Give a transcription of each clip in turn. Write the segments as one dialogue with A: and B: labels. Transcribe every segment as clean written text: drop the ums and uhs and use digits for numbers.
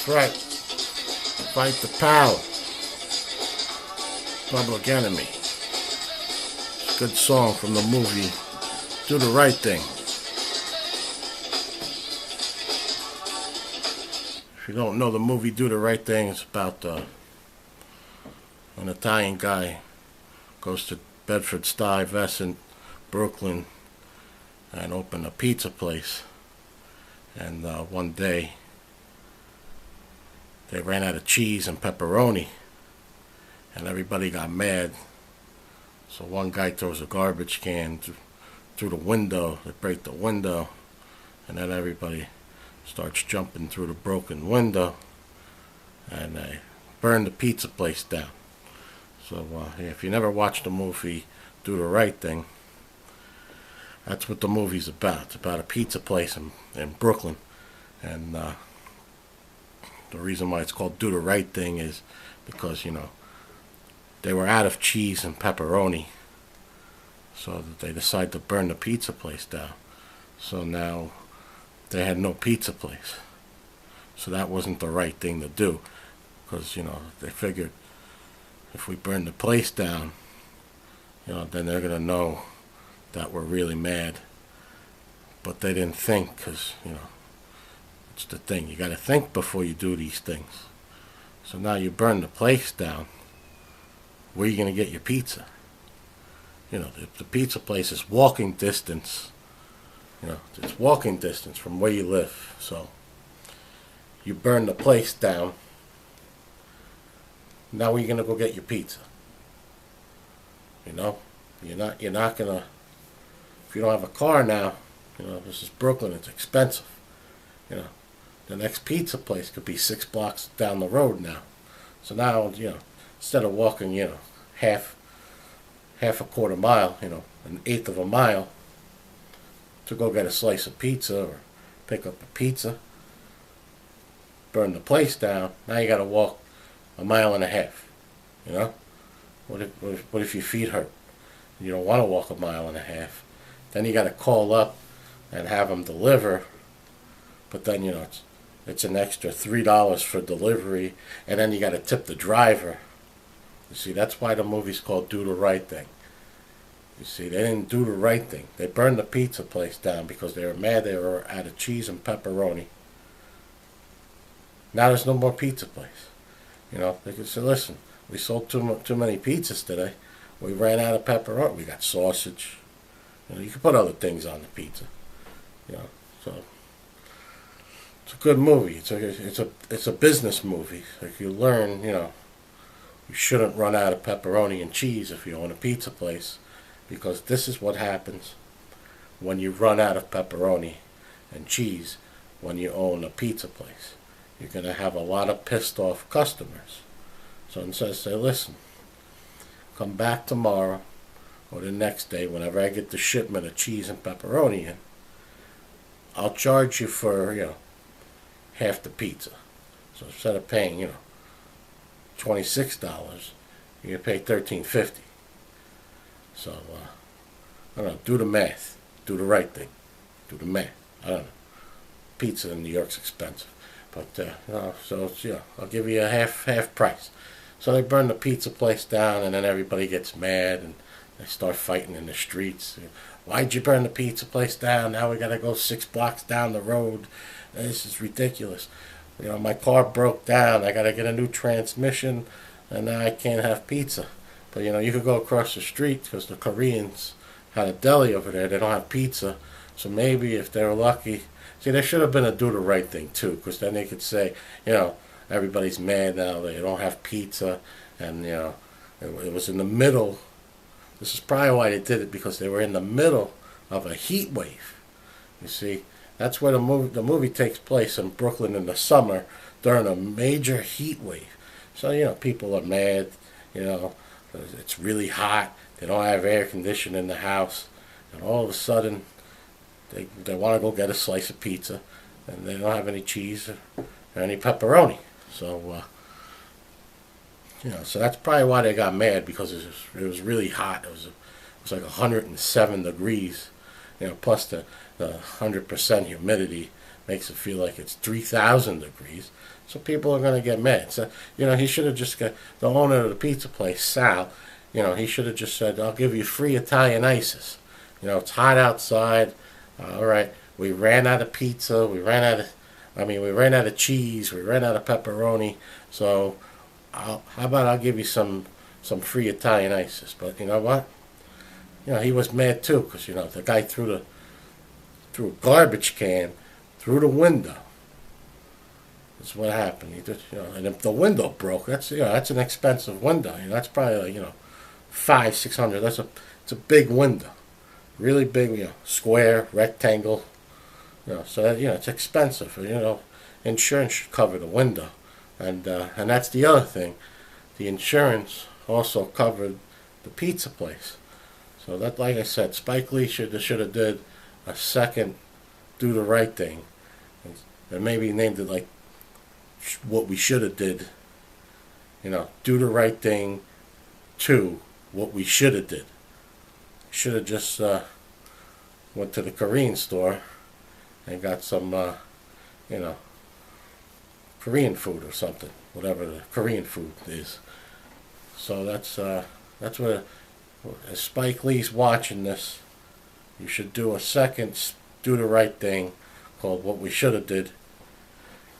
A: That's right. Fight the power. Public Enemy. Good song from the movie Do the Right Thing. If you don't know the movie Do the Right Thing, it's about an Italian guy goes to Bedford-Stuyvesant, Vesant, Brooklyn, and open a pizza place. And one day they ran out of cheese and pepperoni, and everybody got mad. So one guy throws a garbage can through the window. They break the window, and then everybody starts jumping through the broken window, and they burn the pizza place down. So if you never watched the movie Do the Right Thing, that's what the movie's about. It's about a pizza place in Brooklyn, and the reason why it's called Do the Right Thing is because, they were out of cheese and pepperoni, so that they decided to burn the pizza place down. So now they had no pizza place. So that wasn't the right thing to do, because, they figured if we burn the place down, then they're going to know that we're really mad. But they didn't think, because, it's the thing. You got to think before you do these things. So now you burn the place down. Where are you going to get your pizza? The pizza place is walking distance. It's walking distance from where you live. So you burn the place down. Now where are you going to go get your pizza? You're not going to, if you don't have a car now, this is Brooklyn, it's expensive. The next pizza place could be 6 blocks down the road now. So now, instead of walking, half a quarter mile, an eighth of a mile to go get a slice of pizza or pick up a pizza, burn the place down, now you got to walk a mile and a half. What if your feet hurt? You don't want to walk a mile and a half. Then you got to call up and have them deliver, but then, it's an extra $3 for delivery, and then you got to tip the driver. You see, that's why the movie's called Do the Right Thing. You see, they didn't do the right thing. They burned the pizza place down because they were mad they were out of cheese and pepperoni. Now there's no more pizza place. They could say, listen, we sold too many pizzas today. We ran out of pepperoni. We got sausage. You can put other things on the pizza. So it's a good movie. It's a business movie. If you learn, you shouldn't run out of pepperoni and cheese if you own a pizza place, because this is what happens when you run out of pepperoni and cheese when you own a pizza place. You're going to have a lot of pissed off customers. So instead of say, listen, come back tomorrow or the next day whenever I get the shipment of cheese and pepperoni in, I'll charge you for, half the pizza. So instead of paying, $26, you're going to pay $13.50. So, I don't know, do the math. Do the right thing. Do the math. I don't know. Pizza in New York's expensive. But, so, I'll give you a half price. So they burn the pizza place down, and then everybody gets mad, and they start fighting in the streets. Why'd you burn the pizza place down? Now we got to go 6 blocks down the road. This is ridiculous. My car broke down. I got to get a new transmission, and now I can't have pizza. But, you could go across the street because the Koreans had a deli over there. They don't have pizza. So maybe if they were lucky. See, there should have been a Do the Right Thing, too, because then they could say, everybody's mad now. They don't have pizza. And, it was in the middle. This is probably why they did it, because they were in the middle of a heat wave. You see, that's where the movie takes place in Brooklyn in the summer during a major heat wave. So, people are mad. It's really hot. They don't have air conditioning in the house. And all of a sudden, they want to go get a slice of pizza. And they don't have any cheese or any pepperoni. So, so that's probably why they got mad, because it was really hot. It was like 107 degrees. Plus the 100% humidity makes it feel like it's 3,000 degrees. So people are going to get mad. So, he should have just got the owner of the pizza place, Sal. He should have just said, "I'll give you free Italian ices. It's hot outside. All right, we ran out of pizza. We ran out of cheese. We ran out of pepperoni. So, how about I'll give you some free Italian ices?" But you know what? He was mad too because the guy threw a garbage can through the window. That's what happened. He just, and if the window broke, that's an expensive window. That's probably like, 500-600. It's a big window, really big. Square, rectangle. So that, it's expensive. Insurance should cover the window, and that's the other thing. The insurance also covered the pizza place. So that, like I said, Spike Lee should have did a second Do the Right Thing, and maybe named it like What We Should Have Did. Do the Right Thing 2, What We Should Have Did. Should have just went to the Korean store and got some, Korean food or something, whatever the Korean food is. So that's what. As Spike Lee's watching this, you should do a second Do the Right Thing called What We Should Have Did.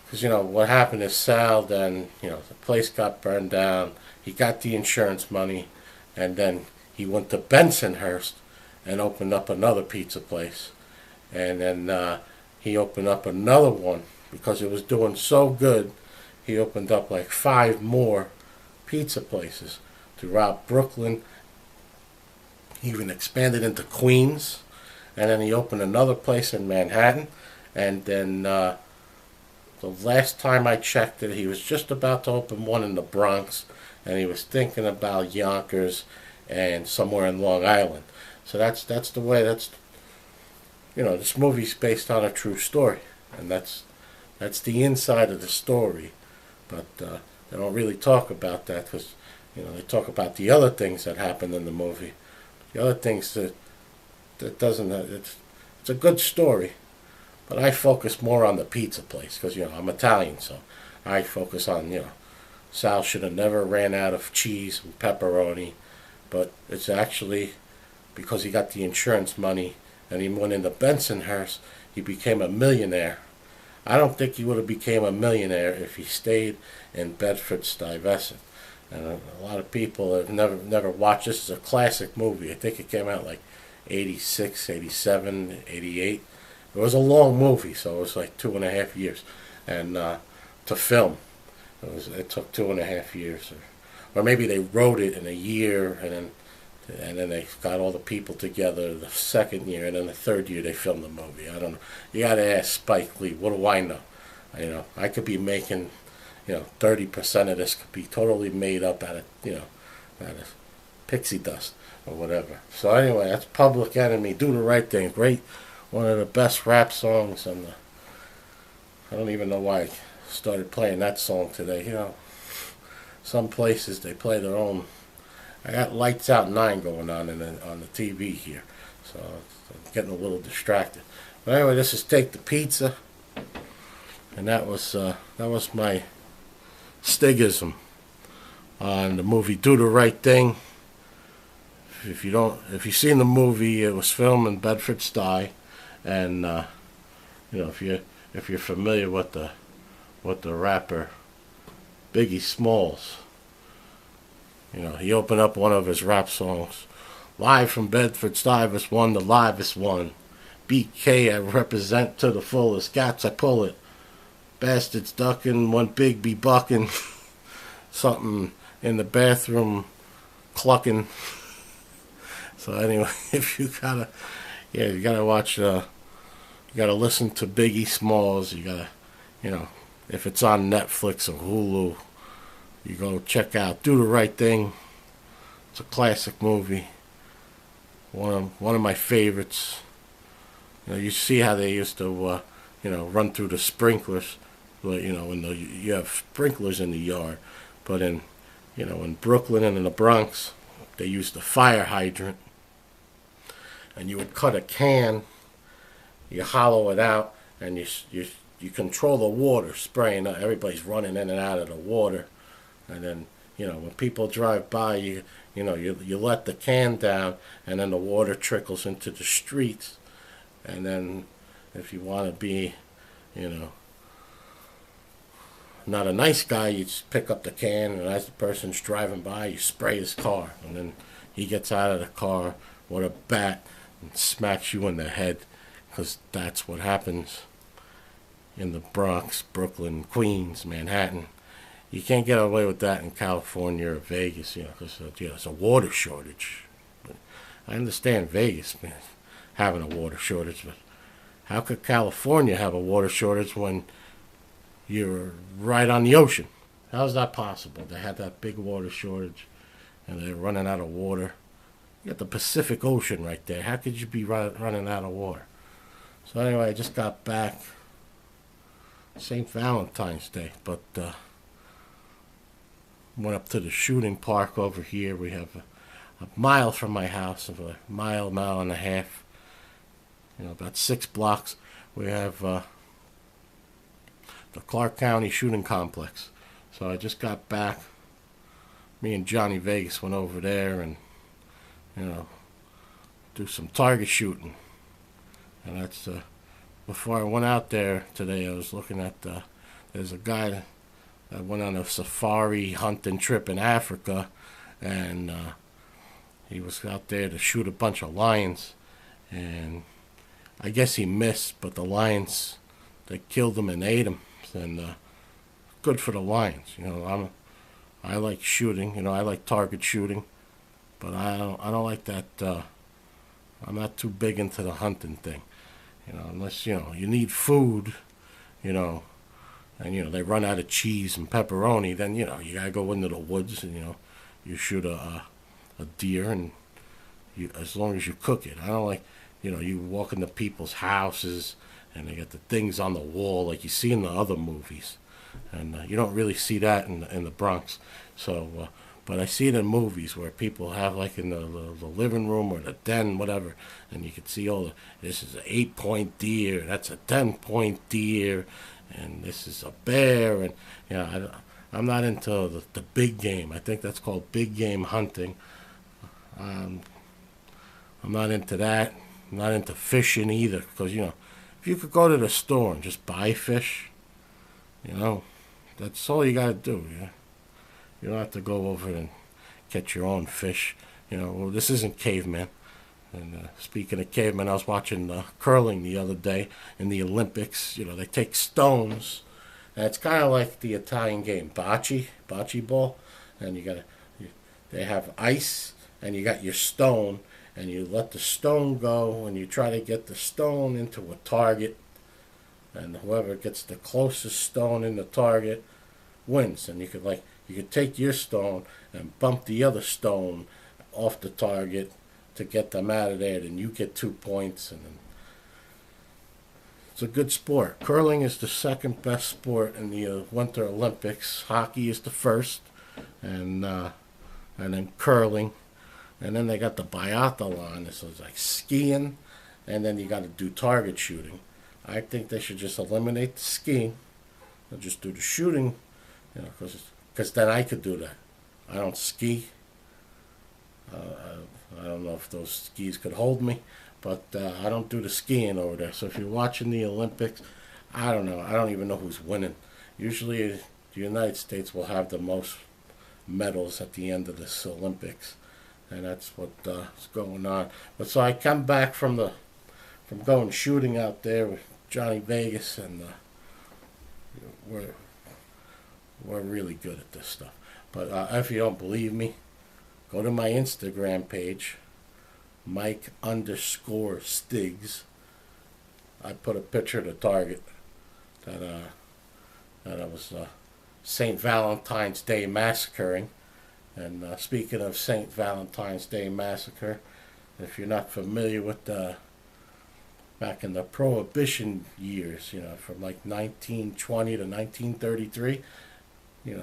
A: Because, what happened is Sal then, the place got burned down. He got the insurance money, and then he went to Bensonhurst and opened up another pizza place. And then he opened up another one because it was doing so good. He opened up like 5 more pizza places throughout Brooklyn. He even expanded into Queens, and then he opened another place in Manhattan, and then the last time I checked it, he was just about to open one in the Bronx, and he was thinking about Yonkers and somewhere in Long Island. So that's the way. This movie's based on a true story, and that's the inside of the story, but they don't really talk about that because they talk about the other things that happened in the movie. The other things that doesn't, it's a good story, but I focus more on the pizza place because I'm Italian, so I focus on Sal should have never ran out of cheese and pepperoni, but it's actually because he got the insurance money and he went into Bensonhurst, he became a millionaire. I don't think he would have became a millionaire if he stayed in Bedford-Stuyvesant. And a lot of people have never watched this. It's a classic movie. I think it came out like 86, 87, 88. It was a long movie, so it was like 2.5 years. And to film, it took 2.5 years. Or maybe they wrote it in a year, and then they got all the people together the second year, and then the third year they filmed the movie. I don't know. You got to ask Spike Lee. What do I know? I could be making 30% of this could be totally made up out of pixie dust or whatever. So anyway, that's Public Enemy, Do the Right Thing. Great, one of the best rap songs. And I don't even know why I started playing that song today. Some places they play their own. I got Lights Out 9 going on on the TV here, so I'm getting a little distracted. But anyway, this is Take the Pizza, and that was my Stigism on the movie Do the Right Thing. If you've seen the movie, it was filmed in Bedford-Stuy, and if you're familiar with the rapper Biggie Smalls, he opened up one of his rap songs, live from Bedford-Stuyvesant, one the livest one. BK I represent to the fullest, gats I pull it. Bastards ducking, one big be bucking, something in the bathroom clucking. So anyway, if you gotta watch, you gotta listen to Biggie Smalls. You gotta, if it's on Netflix or Hulu, you go check out Do the Right Thing. It's a classic movie. One of my favorites. You see how they used to, run through the sprinklers. When you have sprinklers in the yard, but in Brooklyn and in the Bronx, they used a fire hydrant, and you would cut a can, you hollow it out, and you you control the water spraying. Everybody's running in and out of the water, and then when people drive by, you let the can down, and then the water trickles into the streets, and then if you want to be, you know, not a nice guy, you just pick up the can, and as the person's driving by, you spray his car, and then he gets out of the car with a bat and smacks you in the head, because that's what happens in the Bronx, Brooklyn, Queens, Manhattan. You can't get away with that in California or Vegas, because it's a water shortage. But I understand Vegas, man, having a water shortage, but how could California have a water shortage when you're right on the ocean? How's that possible? They had that big water shortage, and they're running out of water. You got the Pacific Ocean right there. How could you be running out of water? So anyway, I just got back. St. Valentine's Day, but went up to the shooting park over here. We have a mile from my house, of a mile and a half. About 6 blocks. We have the Clark County Shooting Complex. So I just got back. Me and Johnny Vegas went over there and do some target shooting. And that's before I went out there today. I was looking at there's a guy that went on a safari hunting trip in Africa, and he was out there to shoot a bunch of lions, and I guess he missed, but the lions, they killed him and ate him, and good for the lions. I like shooting. I like target shooting, but I don't like that. I'm not too big into the hunting thing. Unless you need food, and they run out of cheese and pepperoni, then you gotta go into the woods and you shoot a deer, and as long as you cook it. I don't like you walk into people's houses and they got the things on the wall like you see in the other movies, and you don't really see that in the Bronx. So but I see it in movies where people have, like, in the living room or the den, whatever, and you can see this is an 8-point deer, that's a 10-point deer, and this is a bear, and I'm not into the big game. I think that's called big game hunting. I'm not into that. I'm not into fishing either, because if you could go to the store and just buy fish, that's all you got to do. You don't have to go over and catch your own fish. This isn't caveman. And speaking of cavemen, I was watching curling the other day in the Olympics. They take stones, and it's kind of like the Italian game, bocce ball. And they have ice, and you got your stone, and you let the stone go, and you try to get the stone into a target, and whoever gets the closest stone in the target wins. And you could take your stone and bump the other stone off the target to get them out of there. Then you get 2 points, and then it's a good sport. Curling is the second best sport in the Winter Olympics. Hockey is the first, and then curling, and then they got the biathlon. This is like skiing, and then you got to do target shooting. I think they should just eliminate the skiing and just do the shooting, because then I could do that. I don't ski. I don't know if those skis could hold me, but I don't do the skiing over there. So if you're watching the Olympics, I don't know. I don't even know who's winning. Usually the United States will have the most medals at the end of this Olympics, and that's what's going on. But so I come back from going shooting out there with Johnny Vegas, and we're really good at this stuff. But if you don't believe me, go to my Instagram page, Mike_Stigs. I put a picture of the target that I was St. Valentine's Day massacring. And speaking of St. Valentine's Day massacre, if you're not familiar with back in the Prohibition years, from like 1920 to 1933,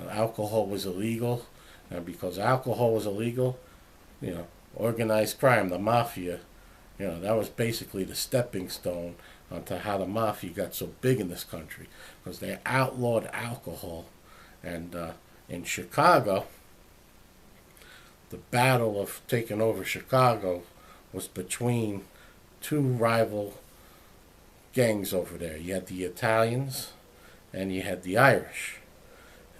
A: alcohol was illegal. And because alcohol was illegal, organized crime, the mafia, that was basically the stepping stone onto how the mafia got so big in this country, because they outlawed alcohol. And in Chicago, the battle of taking over Chicago was between two rival gangs over there. You had the Italians and you had the Irish.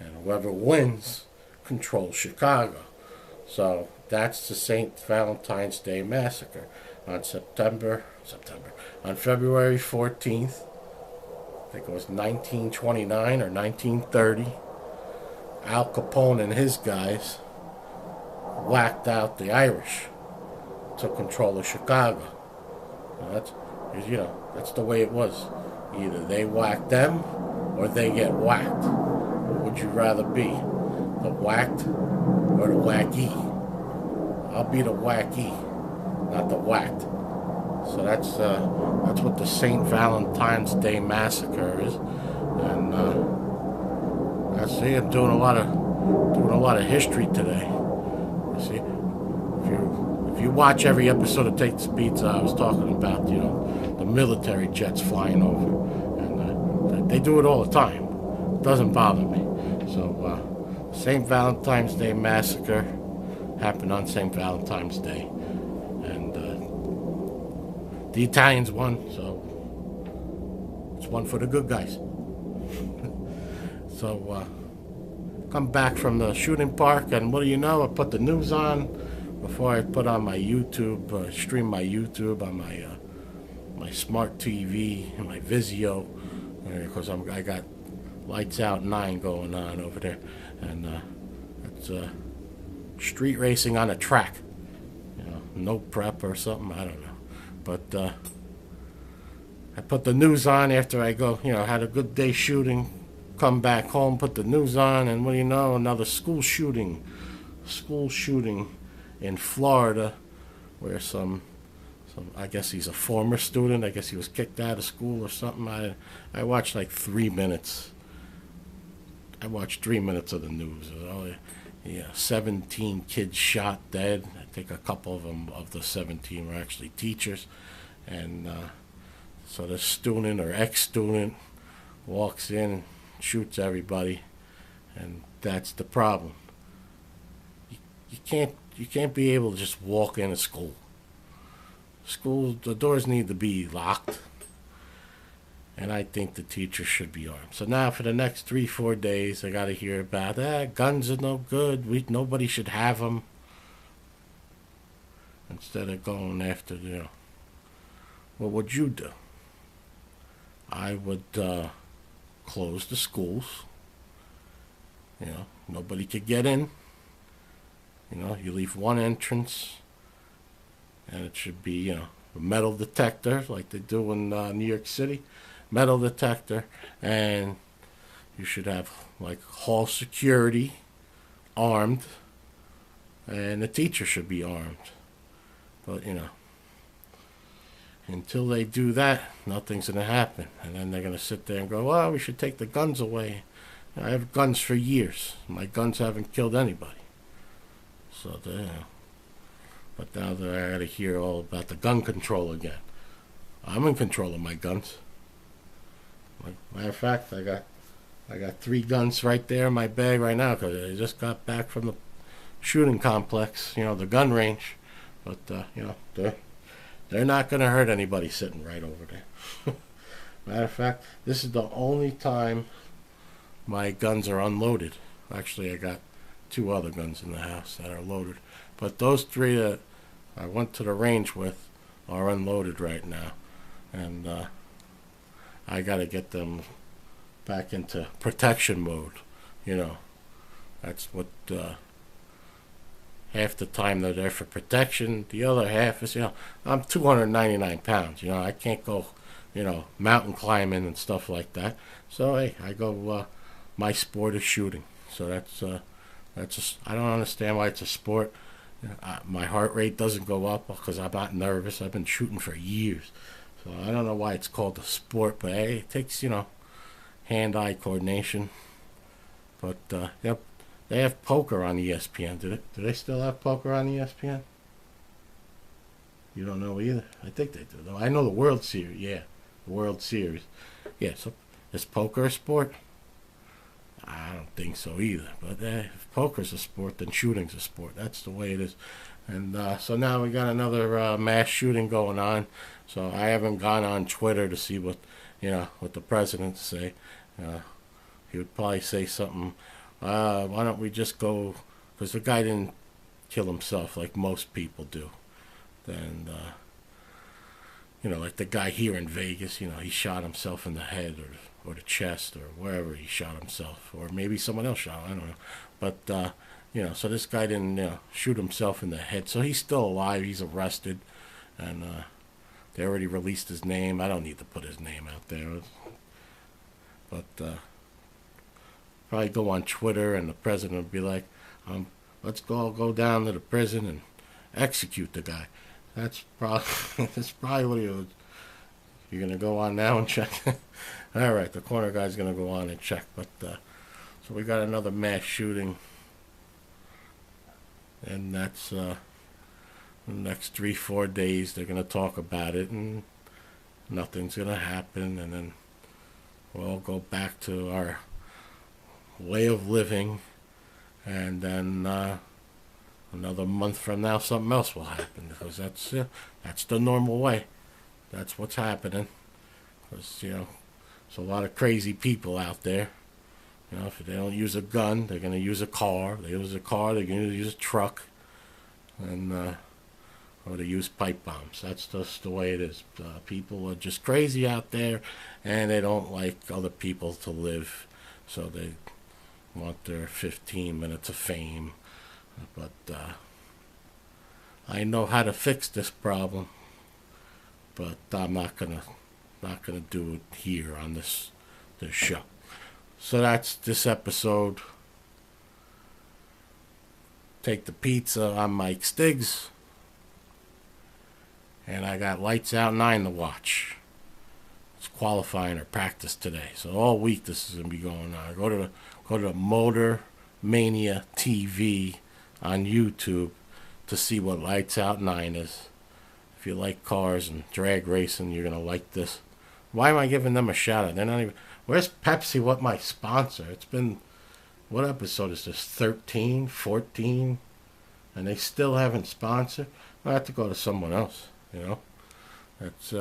A: And whoever wins controls Chicago. So that's the St. Valentine's Day Massacre on on February 14th, I think it was 1929 or 1930, Al Capone and his guys whacked out the Irish, took control of Chicago. That's the way it was. Either they whack them or they get whacked. What would you rather be? The whacked or the wacky? I'll be the wacky, not the whacked. So that's what the St. Valentine's Day Massacre is. And I'm doing a lot of history today. You see, if you watch every episode of Take This Pizza, I was talking about the military jets flying over, and they do it all the time. It doesn't bother me. So St. Valentine's Day Massacre happened on St. Valentine's Day, and the Italians won, so it's one for the good guys. So come back from the shooting park, and what do you know? I put the news on before I put on my YouTube, stream my YouTube on my smart TV and my Vizio, because I got Lights Out 9 going on over there, and it's street racing on a track. No prep or something, I don't know. But I put the news on after I go, had a good day shooting, come back home, put the news on, and what do you know, another school shooting in Florida, where some I guess he's a former student, I guess he was kicked out of school or something. I watched like 3 minutes. I watched 3 minutes of the news. 17 kids shot dead. I think a couple of them, of the 17, were actually teachers. And so the student or ex-student walks in and shoots everybody, and that's the problem. You can't be able to just walk into school. School, the doors need to be locked, and I think the teachers should be armed. So now for the next 3-4 days, I got to hear about guns are no good. Nobody should have them. Instead of going after, what would you do? I would close the schools. Nobody could get in. You leave one entrance, and it should be, a metal detector like they do in New York City. Metal detector, and you should have like hall security armed, and the teacher should be armed. But until they do that, nothing's going to happen. And then they're going to sit there and go, well, we should take the guns away. I have guns for years. My guns haven't killed anybody. So, but now I got to hear all about the gun control again. I'm in control of my guns. Matter of fact, I got 3 guns right there in my bag right now, because I just got back from the shooting complex, the gun range. But they're not going to hurt anybody sitting right over there. Matter of fact, this is the only time my guns are unloaded. Actually, I got 2 other guns in the house that are loaded, but those 3 that I went to the range with are unloaded right now, and I got to get them back into protection mode. That's what half the time they're there for protection. The other half is, I'm 299 pounds. I can't go, mountain climbing and stuff like that. So hey, I go. My sport is shooting. So I don't understand why it's a sport. My heart rate doesn't go up because I'm not nervous. I've been shooting for years. So I don't know why it's called a sport, but hey, it takes, hand-eye coordination. But, yep, they have poker on ESPN. Do they still have poker on ESPN? You don't know either? I think they do, though. I know the World Series, yeah. World Series. Yeah, so is poker a sport? I don't think so either. But if poker's a sport, then shooting's a sport. That's the way it is. And so now we got another mass shooting going on. So I haven't gone on Twitter to see what the president say. Uh, he would probably say something. Why don't we just go? Because the guy didn't kill himself like most people do. And like the guy here in Vegas, he shot himself in the head or the chest or wherever he shot himself, or maybe someone else shot him. I don't know. But so this guy didn't shoot himself in the head, so he's still alive. He's arrested, and they already released his name. I don't need to put his name out there, but probably go on Twitter, and the president would be like, let's go down to the prison and execute the guy. That's probably that's probably what he would. You're gonna go on now and check. All right, the corner guy's gonna go on and check. But so we got another mass shooting, and that's the next 3-4 days. They're gonna talk about it, and nothing's gonna happen, and then we'll all go back to our way of living, and then another month from now something else will happen, because that's the normal way. That's what's happening, because there's a lot of crazy people out there. If they don't use a gun, they're going to use a car. They use a car, they're going to use a truck, and or they use pipe bombs. That's just the way it is. People are just crazy out there, and they don't like other people to live, so they want their 15 minutes of fame. But I know how to fix this problem, but I'm not gonna do it here on this show. So that's this episode. Take the Pizza. I'm Mike Stigs, and I got Lights Out 9 to watch. It's qualifying or practice today, so all week this is gonna be going on. Go to the Motor Mania TV on YouTube to see what Lights Out 9 is. If you like cars and drag racing, you're going to like this. Why am I giving them a shout out? They're not even... Where's Pepsi? What my sponsor? It's been... What episode is this? 13? 14? And they still haven't sponsored? I have to go to someone else, That's...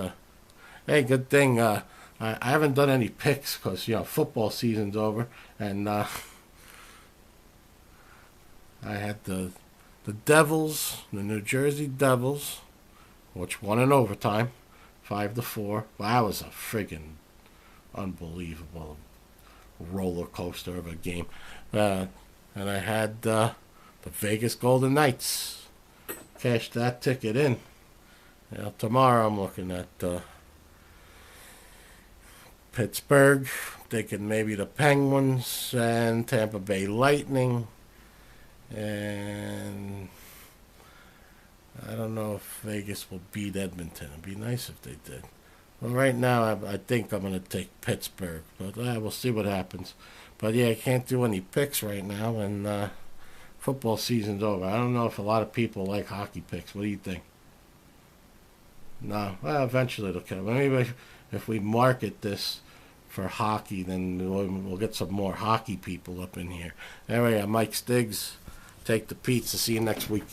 A: Hey, good thing I haven't done any picks because, football season's over. And I had the Devils, the New Jersey Devils, which won in overtime, 5-4. Well, that was a friggin' unbelievable roller coaster of a game. And I had the Vegas Golden Knights. Cashed that ticket in. Tomorrow I'm looking at Pittsburgh, thinking maybe the Penguins and Tampa Bay Lightning. And I don't know if Vegas will beat Edmonton. It'd be nice if they did. Well, right now I think I'm going to take Pittsburgh, but we'll see what happens. But yeah, I can't do any picks right now, and football season's over. I don't know if a lot of people like hockey picks. What do you think? No, well, eventually it'll come. Maybe if we market this for hockey, then we'll get some more hockey people up in here. Anyway, I'm Mike Stigs. Take the Pizza. See you next week.